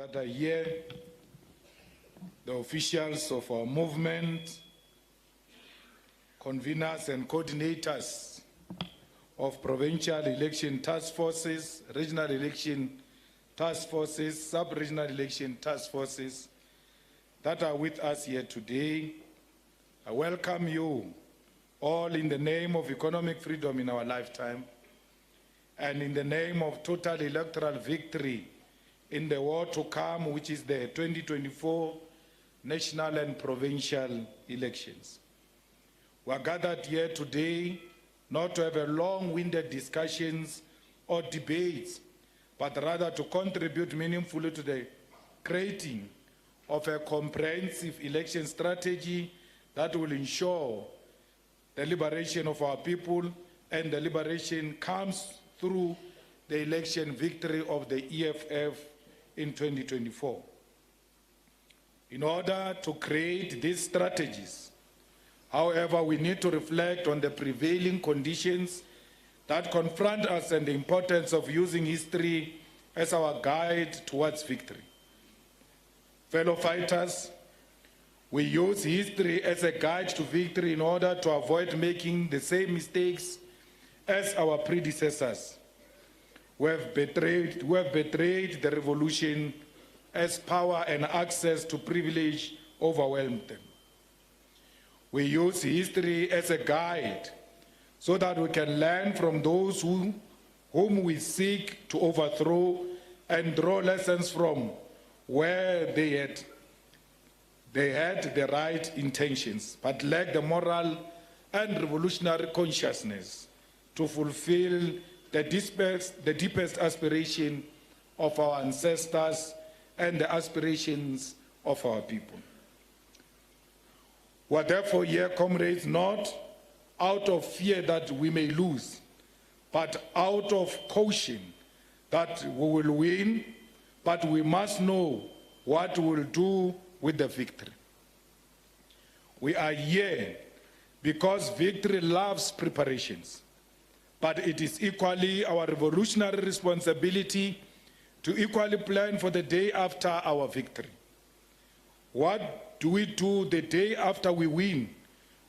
That are here, the officials of our movement, conveners and coordinators of provincial election task forces, regional election task forces, sub-regional election task forces that are with us here today. I welcome you all in the name of economic freedom in our lifetime and in the name of total electoral victory in the war to come, which is the 2024 national and provincial elections. We are gathered here today not to have a long-winded discussions or debates, but rather to contribute meaningfully to the creating of a comprehensive election strategy that will ensure the liberation of our people, and the liberation comes through the election victory of the EFF in 2024. In order to create these strategies, however, we need to reflect on the prevailing conditions that confront us and the importance of using history as our guide towards victory. Fellow fighters, we use history as a guide to victory in order to avoid making the same mistakes as our predecessors who have betrayed the revolution as power and access to privilege overwhelmed them. We use history as a guide so that we can learn from those whom we seek to overthrow and draw lessons from where they had the right intentions but lacked the moral and revolutionary consciousness to fulfill the deepest aspiration of our ancestors and the aspirations of our people. We are therefore here, comrades, not out of fear that we may lose, but out of caution that we will win, but we must know what we will do with the victory. We are here because victory loves preparations, but it is equally our revolutionary responsibility to equally plan for the day after our victory. What do we do the day after we win?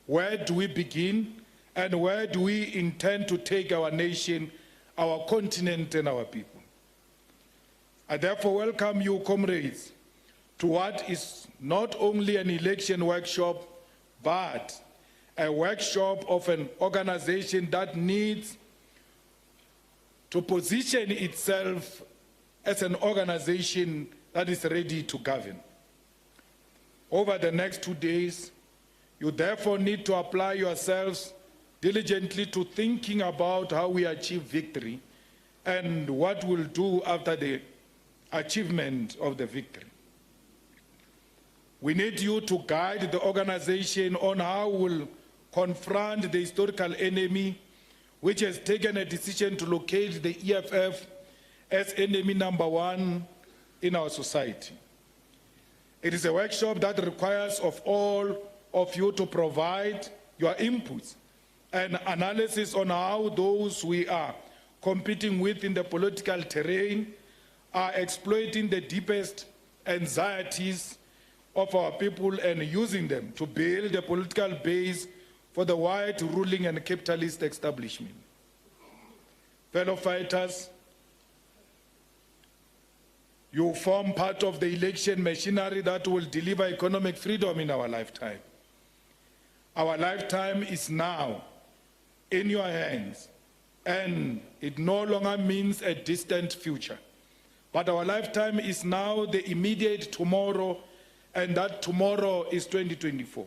Where do we begin? And where do we intend to take our nation, our continent, and our people? I therefore welcome you, comrades, to what is not only an election workshop, but a workshop of an organization that needs to position itself as an organization that is ready to govern. Over the next 2 days, you therefore need to apply yourselves diligently to thinking about how we achieve victory and what we'll do after the achievement of the victory. We need you to guide the organization on how we'll confront the historical enemy which has taken a decision to locate the EFF as enemy number one in our society. It is a workshop that requires of all of you to provide your inputs and analysis on how those we are competing with in the political terrain are exploiting the deepest anxieties of our people and using them to build a political base for the white ruling and capitalist establishment. Fellow fighters, you form part of the election machinery that will deliver economic freedom in our lifetime. Our lifetime is now in your hands, and it no longer means a distant future. But our lifetime is now the immediate tomorrow, and that tomorrow is 2024.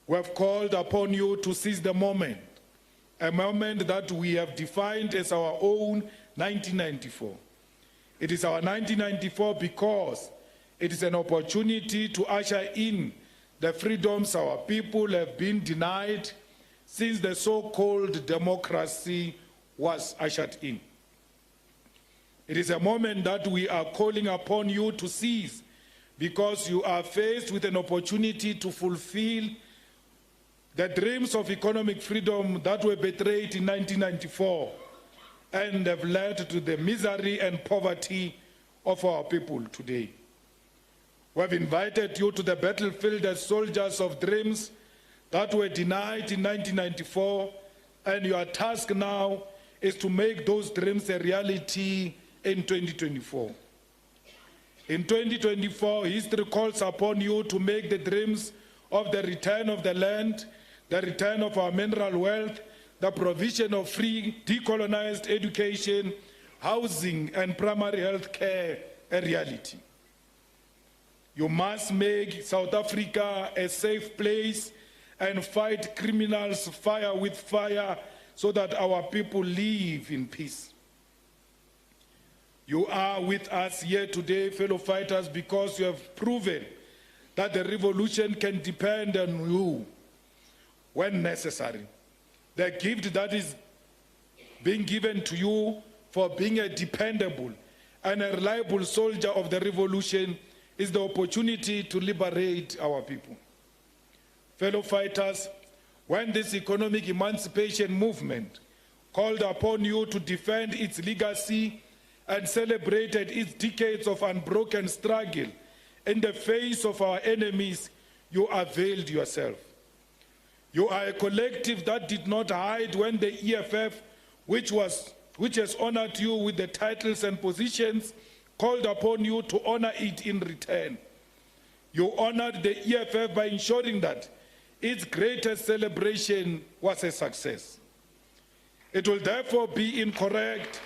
We have called upon you to seize the moment, a moment that we have defined as our own 1994. It is our 1994 because it is an opportunity to usher in the freedoms our people have been denied since the so-called democracy was ushered in. It is a moment that we are calling upon you to seize because you are faced with an opportunity to fulfill the dreams of economic freedom that were betrayed in 1994 and have led to the misery and poverty of our people today. We have invited you to the battlefield as soldiers of dreams that were denied in 1994, and your task now is to make those dreams a reality in 2024. In 2024, history calls upon you to make the dreams of the return of the land, the return of our mineral wealth, the provision of free, decolonized education, housing, and primary health care a reality. You must make South Africa a safe place and fight criminals fire with fire so that our people live in peace. You are with us here today, fellow fighters, because you have proven that the revolution can depend on you when necessary. The gift that is being given to you for being a dependable and a reliable soldier of the revolution is the opportunity to liberate our people. Fellow fighters, when this economic emancipation movement called upon you to defend its legacy and celebrated its decades of unbroken struggle in the face of our enemies, you availed yourself. You are a collective that did not hide when the EFF, which has honored you with the titles and positions, called upon you to honor it in return. You honored the EFF by ensuring that its greatest celebration was a success. It will therefore be incorrect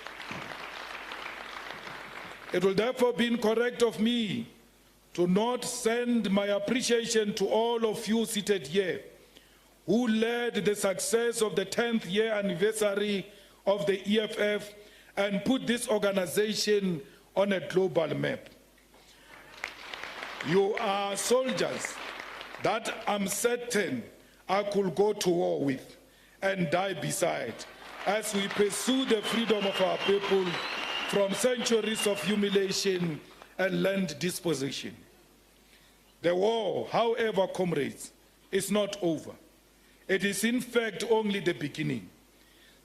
of me to not send my appreciation to all of you seated here who led the success of the 10th year anniversary of the EFF and put this organization on a global map. You are soldiers that I'm certain I could go to war with and die beside as we pursue the freedom of our people from centuries of humiliation and land dispossession. The war, however, comrades, is not over. It is in fact only the beginning.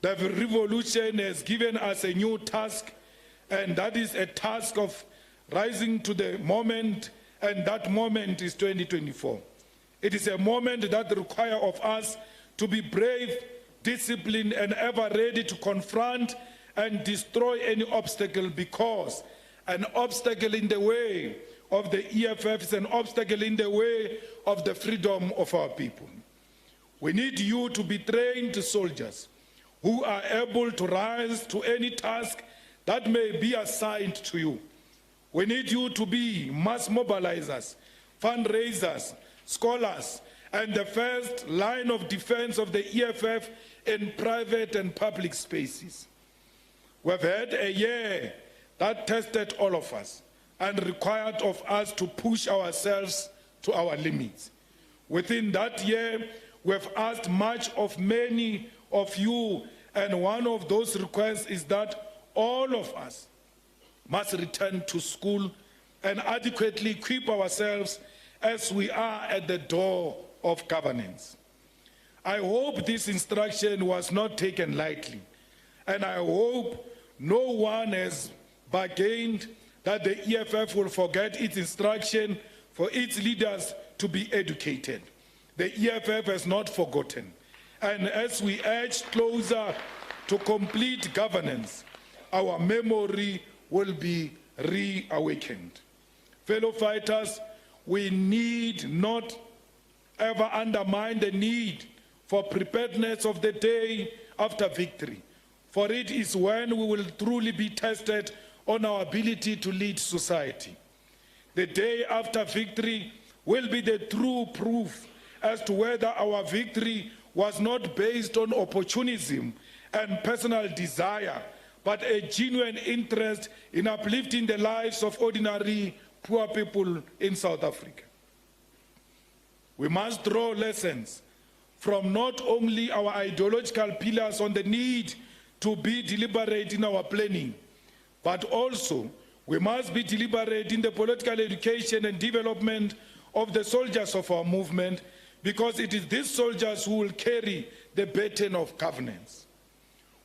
The revolution has given us a new task, and that is a task of rising to the moment, and that moment is 2024. It is a moment that requires of us to be brave, disciplined, and ever ready to confront and destroy any obstacle, because an obstacle in the way of the EFF is an obstacle in the way of the freedom of our people. We need you to be trained soldiers who are able to rise to any task that may be assigned to you. We need you to be mass mobilizers, fundraisers, scholars, and the first line of defense of the EFF in private and public spaces. We've had a year that tested all of us and required of us to push ourselves to our limits. Within that year, we've asked much of many of you, and one of those requests is that all of us must return to school and adequately equip ourselves as we are at the door of governance. I hope this instruction was not taken lightly, and I hope no one has bargained that the EFF will forget its instruction for its leaders to be educated. The EFF has not forgotten, and as we edge closer to complete governance, our memory will be reawakened. Fellow fighters, we need not ever undermine the need for preparedness of the day after victory, for it is when we will truly be tested on our ability to lead society. The day after victory will be the true proof as to whether our victory was not based on opportunism and personal desire, but a genuine interest in uplifting the lives of ordinary poor people in South Africa. We must draw lessons from not only our ideological pillars on the need to be deliberate in our planning, but also we must be deliberate in the political education and development of the soldiers of our movement, because it is these soldiers who will carry the baton of governance.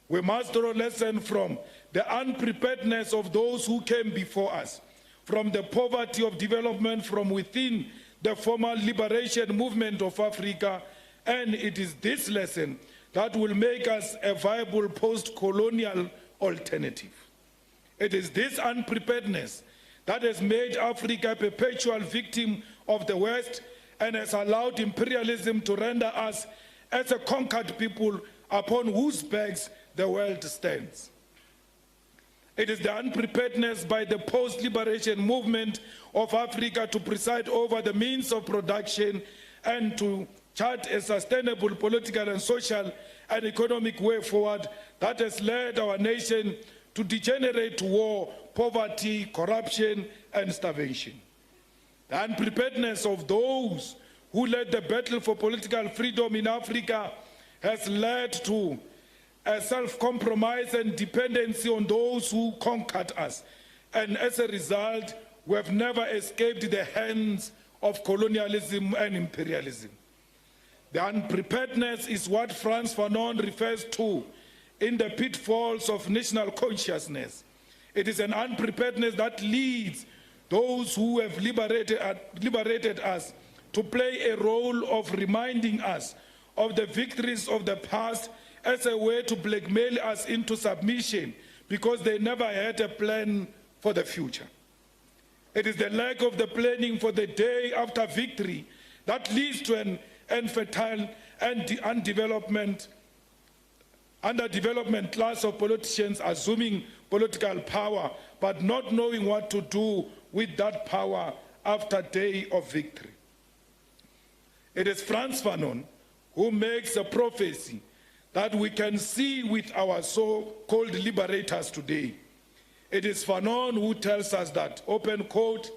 We must draw a lesson from the unpreparedness of those who came before us, from the poverty of development from within the formal liberation movement of Africa, and it is this lesson that will make us a viable post-colonial alternative. It is this unpreparedness that has made Africa a perpetual victim of the West and has allowed imperialism to render us as a conquered people upon whose backs the world stands. It is the unpreparedness by the post-liberation movement of Africa to preside over the means of production and to chart a sustainable political and social and economic way forward that has led our nation to degenerate war, poverty, corruption, and starvation. The unpreparedness of those who led the battle for political freedom in Africa has led to a self-compromise and dependency on those who conquered us. And as a result, we have never escaped the hands of colonialism and imperialism. The unpreparedness is what Frantz Fanon refers to in the pitfalls of national consciousness. It is an unpreparedness that leads those who have liberated us to play a role of reminding us of the victories of the past as a way to blackmail us into submission because they never had a plan for the future. It is the lack of the planning for the day after victory that leads to an infertile and underdevelopment class of politicians assuming political power but not knowing what to do with that power after day of victory. It is Frantz Fanon who makes a prophecy that we can see with our so-called liberators today. It is Fanon who tells us that, open quote,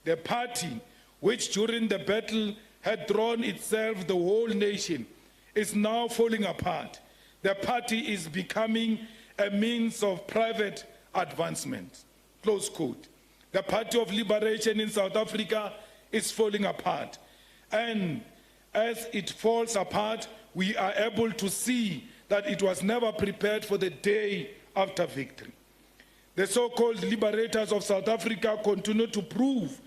the party which during the battle had drawn itself the whole nation is now falling apart. The party is becoming a means of private advancement, close quote. The party of liberation in South Africa is falling apart. And as it falls apart, we are able to see that it was never prepared for the day after victory. The so-called liberators of South Africa continue to prove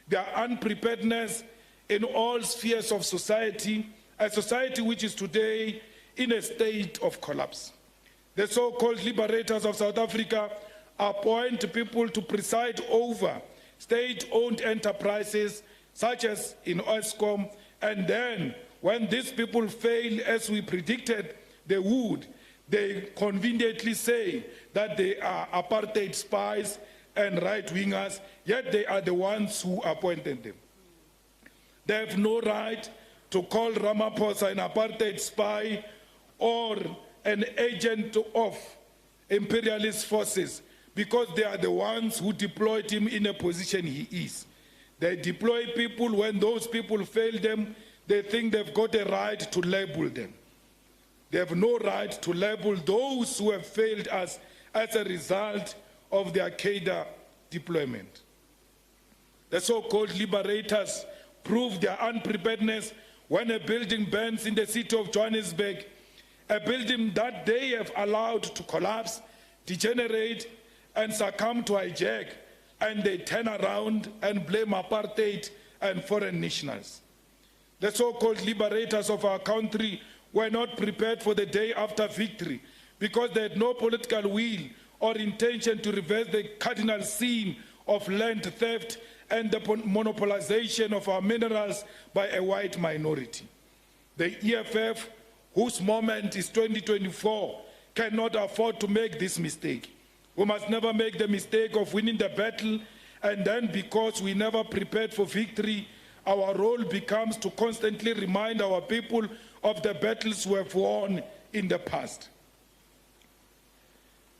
their unpreparedness in all spheres of society, a society which is today in a state of collapse. The so-called liberators of South Africa appoint people to preside over state-owned enterprises, such as in Eskom, and then when these people fail, as we predicted they would, they conveniently say that they are apartheid spies and right-wingers, yet they are the ones who appointed them. They have no right to call Ramaphosa an apartheid spy or an agent of imperialist forces because they are the ones who deployed him in a position he is. They deploy people. When those people fail them, they think they've got a right to label them. They have no right to label those who have failed us as a result of their cadre deployment. The so-called liberators prove their unpreparedness when a building burns in the city of Johannesburg, a building that they have allowed to collapse, degenerate, and succumb to hijack, and they turn around and blame apartheid and foreign nationals. The so-called liberators of our country were not prepared for the day after victory because they had no political will or intention to reverse the cardinal sin of land theft and the monopolization of our minerals by a white minority. The EFF, whose moment is 2024, cannot afford to make this mistake. We must never make the mistake of winning the battle, and then because we never prepared for victory, our role becomes to constantly remind our people of the battles we have won in the past.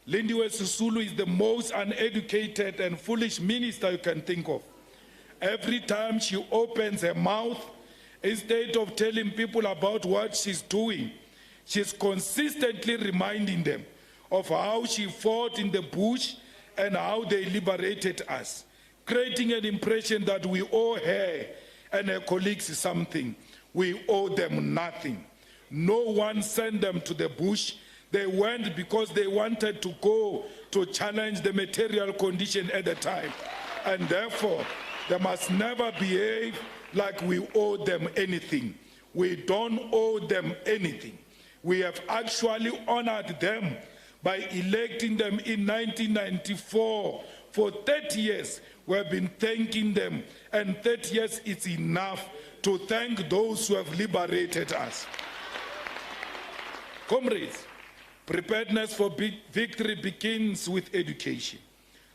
Lindiwe Sisulu is the most uneducated and foolish minister you can think of. Every time she opens her mouth, instead of telling people about what she's doing, she's consistently reminding them of how she fought in the bush and how they liberated us, creating an impression that we owe her and her colleagues something. We owe them nothing. No one sent them to the bush. They went because they wanted to go to challenge the material condition at the time. and therefore they must never behave like we owe them anything. We don't owe them anything. We have actually honored them by electing them in 1994. For 30 years, we have been thanking them, and 30 years is enough to thank those who have liberated us. Comrades, preparedness for victory begins with education,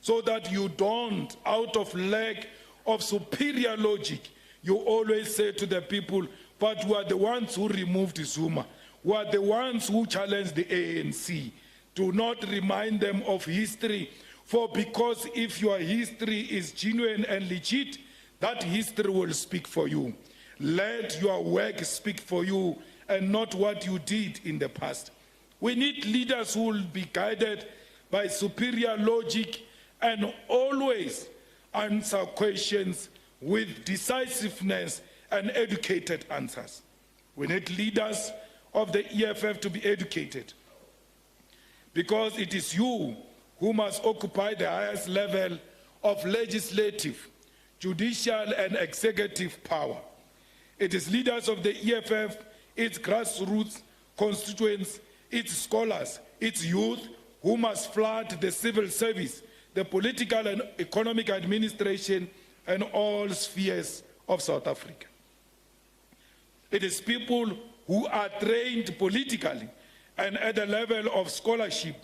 so that you don't, out of lack of superior logic, you always say to the people, but we are the ones who removed Zuma. We are the ones who challenged the ANC. Do not remind them of history, for because if your history is genuine and legit, that history will speak for you. Let your work speak for you and not what you did in the past. We need leaders who will be guided by superior logic and always answer questions with decisiveness and educated answers. We need leaders of the EFF to be educated, because it is you who must occupy the highest level of legislative, judicial, and executive power. It is leaders of the EFF, its grassroots constituents, its scholars, its youth, who must flood the civil service, the political and economic administration, and all spheres of South Africa. It is people who are trained politically and at the level of scholarship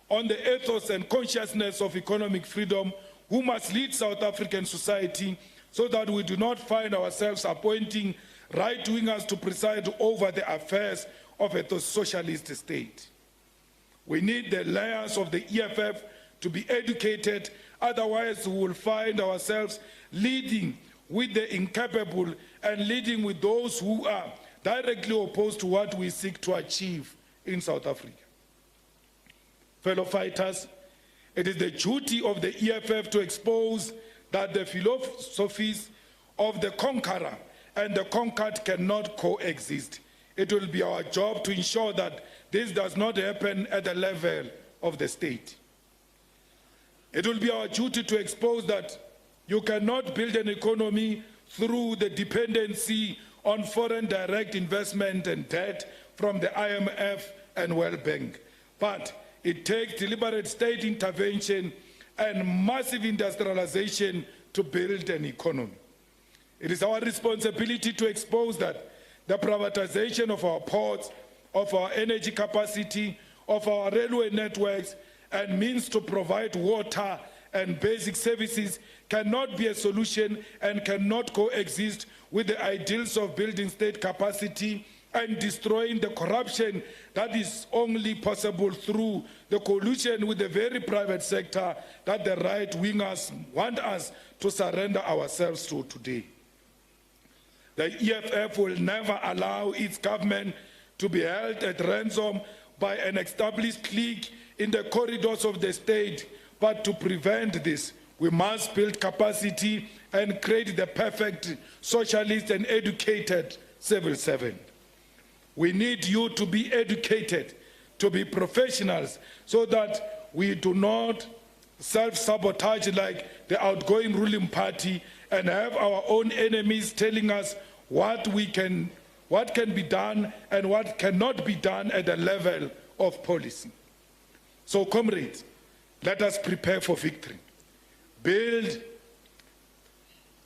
on the ethos and consciousness of economic freedom who must lead South African society, so that we do not find ourselves appointing right-wingers to preside over the affairs of a socialist state. We need the layers of the EFF to be educated, otherwise we will find ourselves leading with the incapable and leading with those who are directly opposed to what we seek to achieve in South Africa. Fellow fighters, it is the duty of the EFF to expose that the philosophies of the conqueror and the conquered cannot coexist. It will be our job to ensure that this does not happen at the level of the state. It will be our duty to expose that you cannot build an economy through the dependency on foreign direct investment and debt from the IMF and World Bank. But it takes deliberate state intervention and massive industrialization to build an economy. It is our responsibility to expose that the privatization of our ports, of our energy capacity, of our railway networks, and means to provide water and basic services cannot be a solution and cannot coexist with the ideals of building state capacity and destroying the corruption that is only possible through the collusion with the very private sector that the right-wingers want us to surrender ourselves to today. The EFF will never allow its government to be held at ransom by an established clique in the corridors of the state, but to prevent this, we must build capacity and create the perfect socialist and educated civil servant. We need you to be educated, to be professionals, so that we do not self-sabotage like the outgoing ruling party and have our own enemies telling us what can be done and what cannot be done at the level of policy. So, comrades, let us prepare for victory.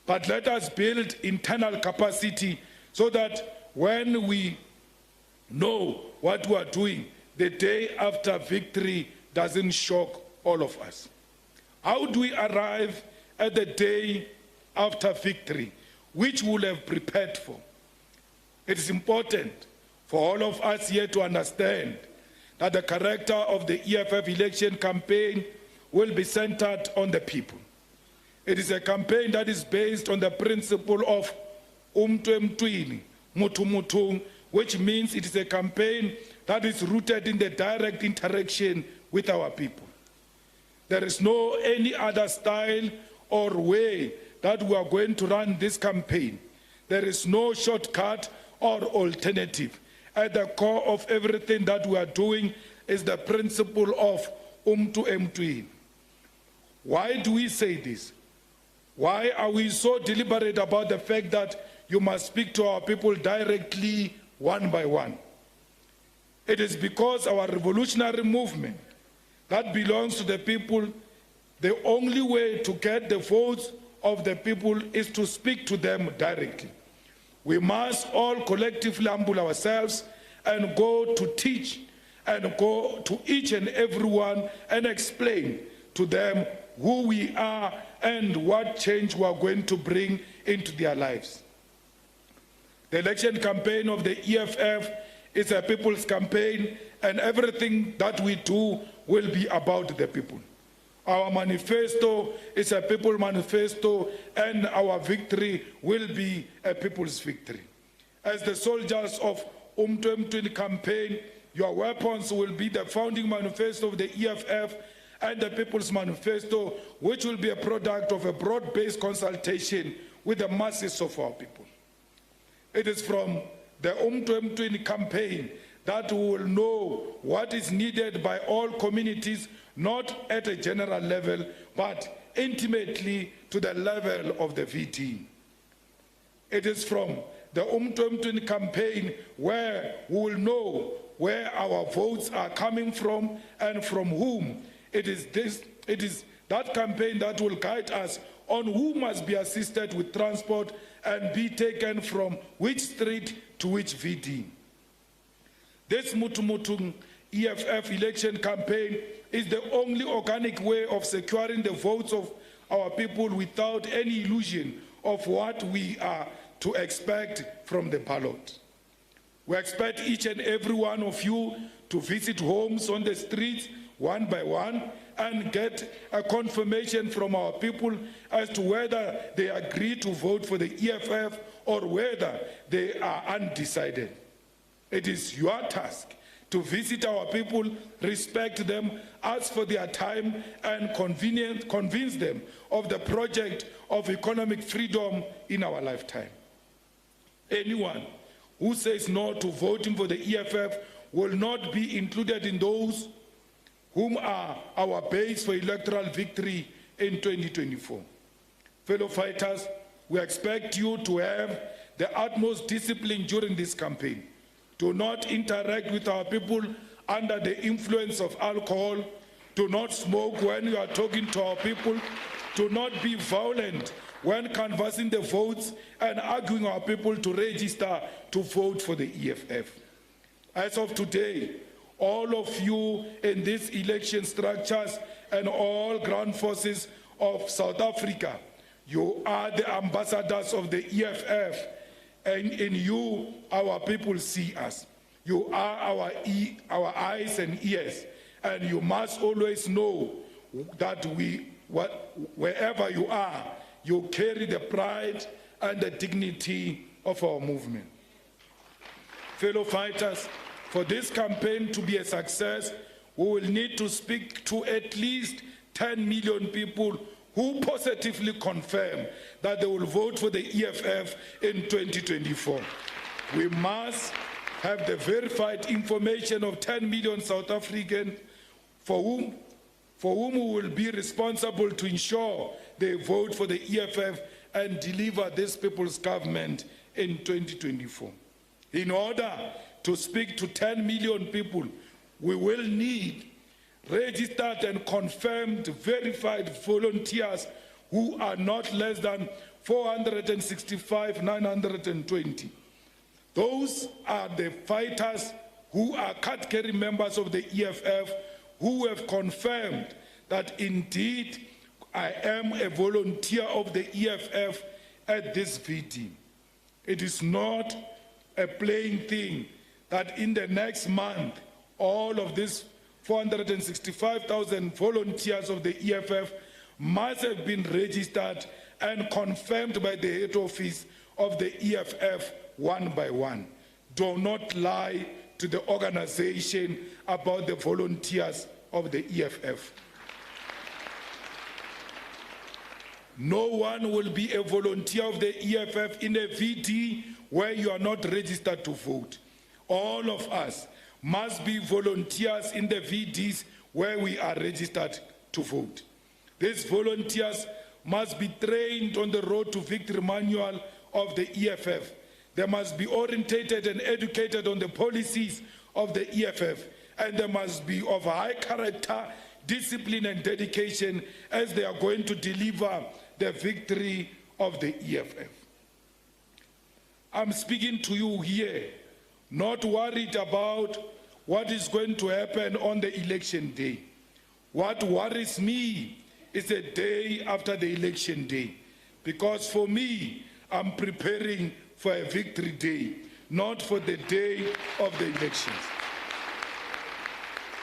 But let us build internal capacity so that when we know what we are doing, the day after victory doesn't shock all of us. How do we arrive at the day after victory, which we will have prepared for? It is important for all of us here to understand that the character of the EFF election campaign will be centered on the people. It is a campaign that is based on the principle of emntwini, mutu mutu, which means it is a campaign that is rooted in the direct interaction with our people. There is no any other style or way that we are going to run this campaign. There is no shortcut or alternative. At the core of everything that we are doing is the principle of emntwini. Why do we say this? Why are we so deliberate about the fact that you must speak to our people directly, one by one? It is because our revolutionary movement that belongs to the people, the only way to get the votes of the people is to speak to them directly. We must all collectively humble ourselves and go to teach and go to each and everyone and explain to them who we are and what change we are going to bring into their lives. The election campaign of the EFF is a people's campaign, and everything that we do will be about the people. Our manifesto is a people manifesto, and our victory will be a people's victory. As the soldiers of 2020 campaign, your weapons will be the founding manifesto of the EFF and the People's Manifesto, which will be a product of a broad-based consultation with the masses of our people. It is from the 2020 campaign that we will know what is needed by all communities, not at a general level, but intimately to the level of the VT. It is from the 2020 campaign where we will know where our votes are coming from and from whom. It is that campaign that will guide us on who must be assisted with transport and be taken from which street to which VD. This Mutumutung EFF election campaign is the only organic way of securing the votes of our people without any illusion of what we are to expect from the ballot. We expect each and every one of you to visit homes on the streets one by one and get a confirmation from our people as to whether they agree to vote for the EFF or whether they are undecided. It is your task to visit our people, respect them, ask for their time, and convince them of the project of economic freedom in our lifetime. Anyone who says no to voting for the EFF will not be included in those whom are our base for electoral victory in 2024. Fellow fighters, we expect you to have the utmost discipline during this campaign. Do not interact with our people under the influence of alcohol. Do not smoke when you are talking to our people. Do not be violent when canvassing the votes and arguing our people to register to vote for the EFF. As of today, all of you in these election structures and all ground forces of South Africa, you are the ambassadors of the EFF, and in you, our people see us. You are our eyes and ears, and you must always know that wherever you are, you carry the pride and the dignity of our movement. Fellow fighters, for this campaign to be a success, we will need to speak to at least 10 million people who positively confirm that they will vote for the EFF in 2024. We must have the verified information of 10 million South Africans for whom we will be responsible to ensure they vote for the EFF and deliver this people's government in 2024. In order to speak to 10 million people, we will need registered and confirmed verified volunteers who are not less than 465,920. Those are the fighters who are category members of the EFF who have confirmed that indeed I am a volunteer of the EFF at this VT. It is not a plain thing that in the next month, all of these 465,000 volunteers of the EFF must have been registered and confirmed by the head office of the EFF one by one. Do not lie to the organization about the volunteers of the EFF. No one will be a volunteer of the EFF in a VT where you are not registered to vote. All of us must be volunteers in the VDs where we are registered to vote. These volunteers must be trained on the road to victory manual of the EFF. They must be orientated and educated on the policies of the EFF, and they must be of high character, discipline, and dedication as they are going to deliver the victory of the EFF. I'm speaking to you here, not worried about what is going to happen on the election day. What worries me is the day after the election day, because for me, I'm preparing for a victory day, not for the day of the elections.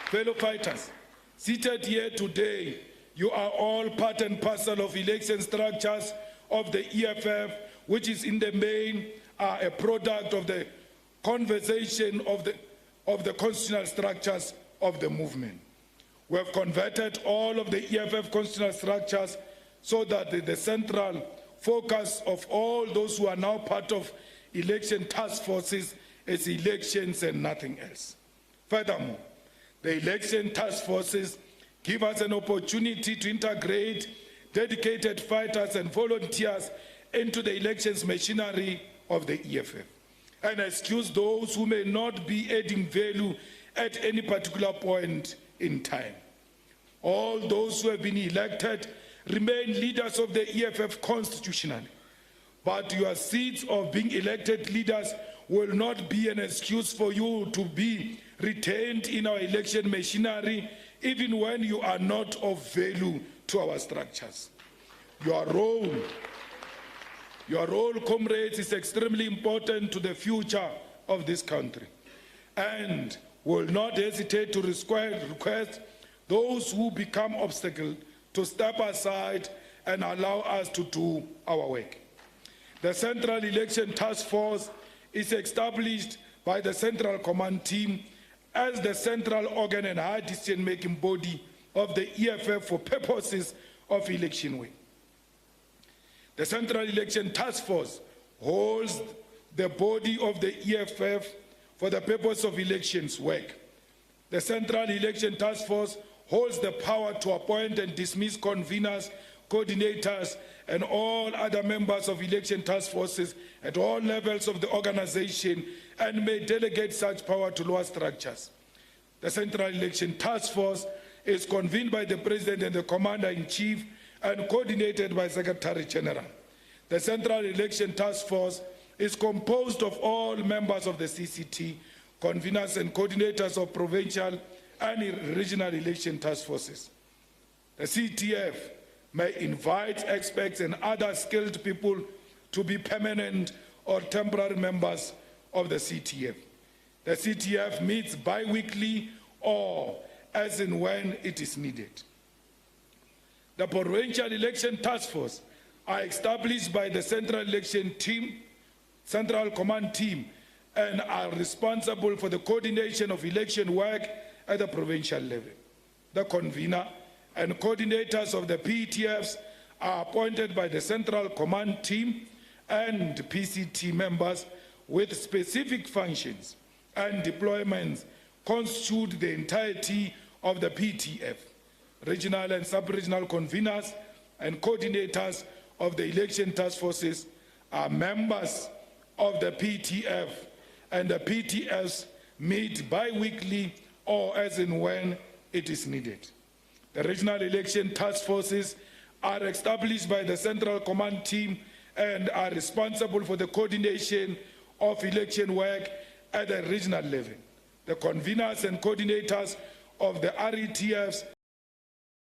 Fellow fighters, seated here today, you are all part and parcel of election structures of the EFF, which is in the main a product of the conversation of the constitutional structures of the movement. We have converted all of the EFF constitutional structures so that the central focus of all those who are now part of election task forces is elections and nothing else. Furthermore, the election task forces give us an opportunity to integrate dedicated fighters and volunteers into the elections machinery of the EFF and excuse those who may not be adding value at any particular point in time. All those who have been elected remain leaders of the EFF constitutionally, but your seats of being elected leaders will not be an excuse for you to be retained in our election machinery, even when you are not of value to our structures. Your role, comrades, is extremely important to the future of this country, and will not hesitate to request those who become obstacles to step aside and allow us to do our work. The Central Election Task Force is established by the Central Command Team as the central organ and high decision-making body of the EFF for purposes of election work. The Central Election Task Force holds the body of the EFF for the purpose of elections work. The Central Election Task Force holds the power to appoint and dismiss conveners, coordinators, and all other members of election task forces at all levels of the organization, and may delegate such power to lower structures. The Central Election Task Force is convened by the President and the Commander-in-Chief and coordinated by Secretary General. The Central Election Task Force is composed of all members of the CCT, conveners and coordinators of provincial and regional election task forces. The CTF may invite experts and other skilled people to be permanent or temporary members of the CTF. The CTF meets bi-weekly or as and when it is needed. The provincial election task force are established by the Central Election Team, Central Command Team, and are responsible for the coordination of election work at the provincial level. The convener and coordinators of the PETFs are appointed by the Central Command Team and PCT members with specific functions and deployments constitute the entirety of the PTF. Regional and sub-regional conveners and coordinators of the election task forces are members of the PTF, and the PTFs meet bi-weekly or as and when it is needed. The regional election task forces are established by the Central Command Team and are responsible for the coordination of election work at the regional level. The conveners and coordinators of the RETFs